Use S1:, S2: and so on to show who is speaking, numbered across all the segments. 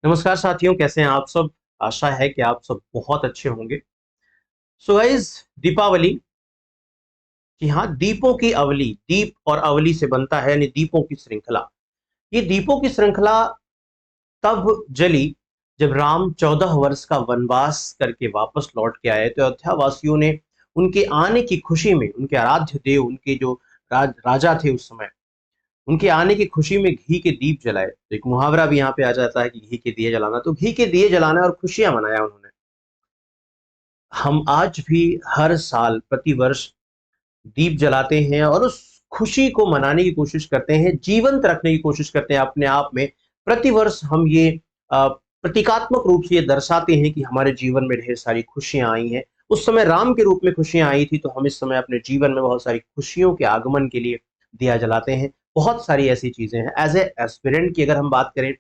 S1: नमस्कार साथियों, कैसे हैं आप सब। आशा है कि आप सब बहुत अच्छे होंगे। So guys, Deepavali. कि हाँ, दीपों की अवली, दीप और अवली से बनता है, यानी दीपों की श्रृंखला। ये दीपों की श्रृंखला तब जली जब राम 14 वर्ष का वनवास करके वापस लौट के आए, तो अयोध्या वासियों ने उनके आने की खुशी में, उनके आराध्य देव, उनके जो राजा थे उस समय, उनके आने की खुशी में घी के दीप जलाए। तो एक मुहावरा भी यहाँ पे आ जाता है कि घी के दिए जलाना, तो घी के दिए जलाना और खुशियां मनाया उन्होंने। हम आज भी हर साल प्रतिवर्ष दीप जलाते हैं और उस खुशी को मनाने की कोशिश करते हैं, जीवंत रखने की कोशिश करते हैं अपने आप में। प्रतिवर्ष हम ये प्रतीकात्मक रूप से ये दर्शाते हैं कि हमारे जीवन में ढेर सारी खुशियां आई हैं। उस समय राम के रूप में खुशियां आई थी, तो हम इस समय अपने जीवन में बहुत सारी खुशियों के आगमन के लिए दिया जलाते हैं। बहुत सारी ऐसी चीजें हैं। एज ए एस्पिरेंट की अगर हम बात करें,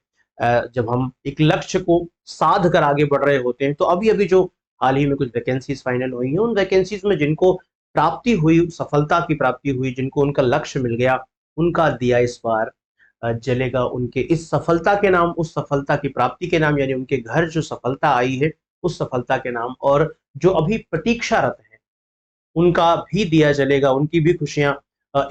S1: जब हम एक लक्ष्य को साध कर आगे बढ़ रहे होते हैं, तो अभी अभी जो हाल ही में कुछ वैकेंसीज फाइनल हुई हैं, उन वैकेंसीज में जिनको प्राप्ति हुई, सफलता की प्राप्ति हुई, जिनको उनका लक्ष्य मिल गया, उनका दिया इस बार जलेगा उनके इस सफलता के नाम, उस सफलता की प्राप्ति के नाम, यानी उनके घर जो सफलता आई है उस सफलता के नाम। और जो अभी प्रतीक्षारत है उनका भी दिया जलेगा, उनकी भी खुशियां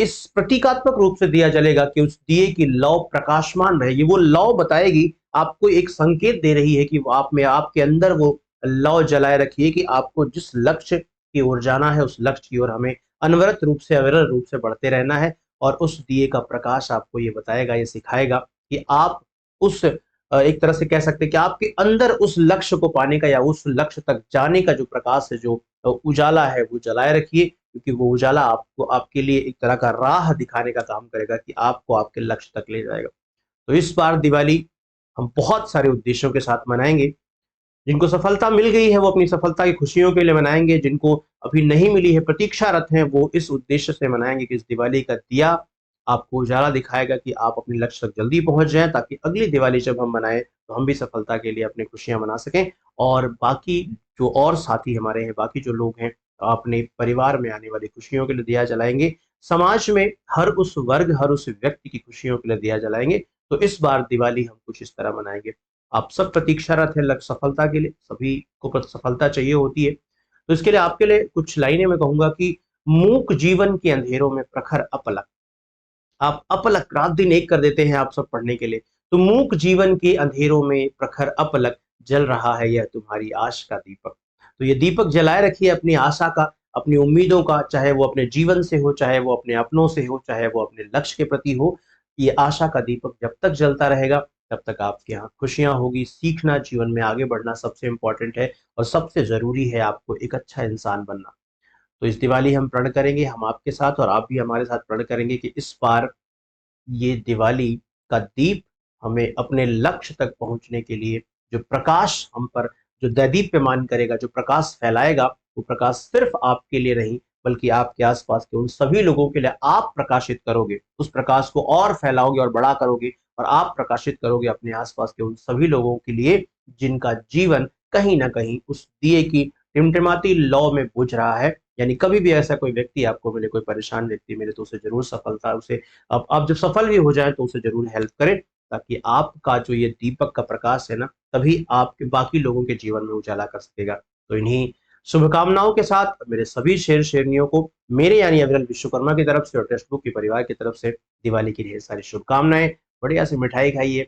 S1: इस प्रतीकात्मक रूप से दिया जलेगा कि उस दिए की लौ प्रकाशमान रहेगी। वो लौ बताएगी, आपको एक संकेत दे रही है कि वो आप में, आपके अंदर वो लौ जलाए रखिए कि आपको जिस लक्ष्य की ओर जाना है, उस लक्ष्य की ओर हमें अनवरत रूप से, अविरल रूप से बढ़ते रहना है। और उस दिए का प्रकाश आपको ये बताएगा, ये सिखाएगा कि आप उस एक तरह से कह सकते हैं कि आपके अंदर उस लक्ष्य को पाने का या उस लक्ष्य तक जाने का जो प्रकाश है, जो उजाला है, वो जलाए रखिए। क्योंकि वो उजाला आपको, आपके लिए एक तरह का राह दिखाने का काम करेगा कि आपको आपके लक्ष्य तक ले जाएगा। तो इस बार दिवाली हम बहुत सारे उद्देश्यों के साथ मनाएंगे। जिनको सफलता मिल गई है वो अपनी सफलता की खुशियों के लिए मनाएंगे, जिनको अभी नहीं मिली है, प्रतीक्षारत हैं, वो इस उद्देश्य से मनाएंगे कि इस दिवाली का दिया आपको उजाला दिखाएगा कि आप अपने लक्ष्य तक जल्दी पहुंच जाएं, ताकि अगली दिवाली जब हम मनाएं तो हम भी सफलता के लिए अपनी खुशियां मना सकें। और बाकी जो और साथी हमारे हैं, बाकी जो लोग हैं, अपने परिवार में आने वाली खुशियों के लिए दिया जलाएंगे। समाज में हर उस वर्ग, हर उस व्यक्ति की खुशियों के लिए दिया जलाएंगे। तो इस बार दिवाली हम कुछ इस तरह मनाएंगे। आप सब प्रतीक्षारत है लक्ष्य सफलता के लिए, सभी को सफलता चाहिए होती है। तो इसके लिए आपके लिए कुछ लाइनें मैं कहूंगा कि मूक जीवन के अंधेरों में प्रखर अपलक। आप अपलक रात दिन एक कर देते हैं आप सब पढ़ने के लिए। तो मूक जीवन के अंधेरों में प्रखर अपलक, जल रहा है यह तुम्हारी आश का दीपक। तो ये दीपक जलाए रखिए अपनी आशा का, अपनी उम्मीदों का, चाहे वो अपने जीवन से हो, चाहे वो अपने अपनों से हो, चाहे वो अपने लक्ष्य के प्रति हो। ये आशा का दीपक जब तक जलता रहेगा, तब तक आपके यहाँ खुशियां होगी। सीखना, जीवन में आगे बढ़ना सबसे इंपॉर्टेंट है, और सबसे जरूरी है आपको एक अच्छा इंसान बनना। तो इस दिवाली हम प्रण करेंगे, हम आपके साथ और आप भी हमारे साथ प्रण करेंगे कि इस बार ये दिवाली का दीप हमें अपने लक्ष्य तक पहुंचने के लिए, जो प्रकाश हम पर, जो दैदीप्यमान करेगा, जो प्रकाश फैलाएगा, वो प्रकाश सिर्फ आपके लिए नहीं, बल्कि आपके आसपास के उन सभी लोगों के लिए आप प्रकाशित करोगे। उस प्रकाश को और फैलाओगे और बड़ा करोगे, और आप प्रकाशित करोगे अपने आसपास के उन सभी लोगों के लिए जिनका जीवन कहीं ना कहीं उस दिए की टिमटिमाती लौ में बुझ रहा है। यानी कभी भी ऐसा कोई व्यक्ति आपको मिले, कोई परेशान व्यक्ति मिले, तो उसे जरूर सफलता, उसे आप जब सफल भी हो जाए तो उसे जरूर हेल्प करें, ताकि आपका जो ये दीपक का प्रकाश है ना, तभी आपके बाकी लोगों के जीवन में उजाला कर सकेगा। तो इन्हीं शुभकामनाओं के साथ मेरे सभी शेर शेरनियों को, मेरे यानी अविरल विश्वकर्मा की तरफ से और टेक्स्ट बुक की परिवार की तरफ से दिवाली की ढेर सारी शुभकामनाएं। बढ़िया से मिठाई खाइए,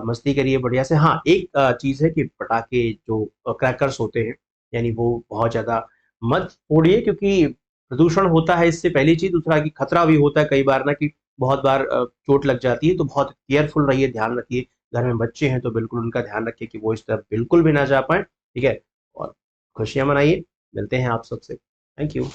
S1: मस्ती करिए बढ़िया से। हाँ, एक चीज है कि पटाखे जो क्रैकर्स होते हैं, यानी वो बहुत ज्यादा मत फोड़िए, क्योंकि प्रदूषण होता है इससे, पहली चीज। दूसरा कि खतरा भी होता है कई बार ना, कि बहुत बार चोट लग जाती है। तो बहुत केयरफुल रहिए, ध्यान रखिए। घर में बच्चे हैं तो बिल्कुल उनका ध्यान रखिए कि वो इस तरफ बिल्कुल भी ना जा पाए, ठीक है। और खुशियां मनाइए। मिलते हैं आप सबसे। Thank you.